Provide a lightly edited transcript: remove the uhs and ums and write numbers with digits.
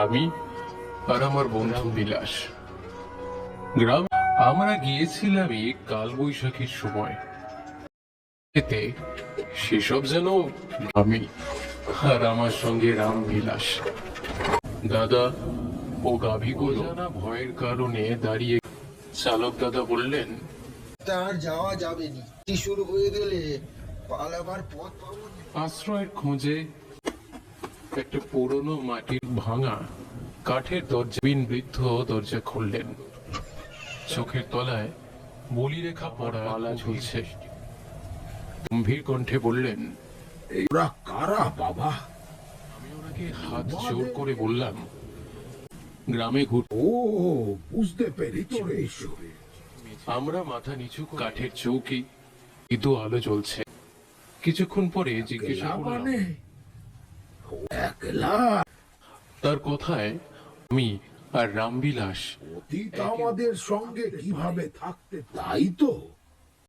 আমি আর আমার বন্ধু বিলাস। গ্রাম আমরা গিয়েছিলাম এই কালবৈশাখীর সময়। এতে সেসব যেন আমি আর আমার সঙ্গে রামবিলাস। দাদা ও গাভীগুলো না ভয়ের কারণে দাঁড়িয়ে। চালক দাদা বললেন, আর যাওয়া যাবে না, শুরু হয়ে গেলে পালাবার পথ পাবো না। আশ্রয়ের খোঁজে একটা পুরনো মাটির ভাঙা কাঠের দরজা বৃদ্ধ দরজা খুললেন। চোখের তলায় বলি রেখা পড়া পালা ঝুলছে। গম্ভীর কণ্ঠে বললেন, ওরা কারা বাবা? আমি ওনাকে হাত জোর করে বললাম, গ্রামে ঘুর। ও বুঝতে পেরেছি। এসো। আমরা মাথা নিচু করে কাঠের চৌকি, কিন্তু আলো জ্বলছে। কিছুক্ষণ পরে জিজ্ঞাসা একলা করলাম, মানে? একলা? তার কথায় আমি আর রামবিলাস অতীত আমাদের সঙ্গে কিভাবে থাকতে, তাই তো?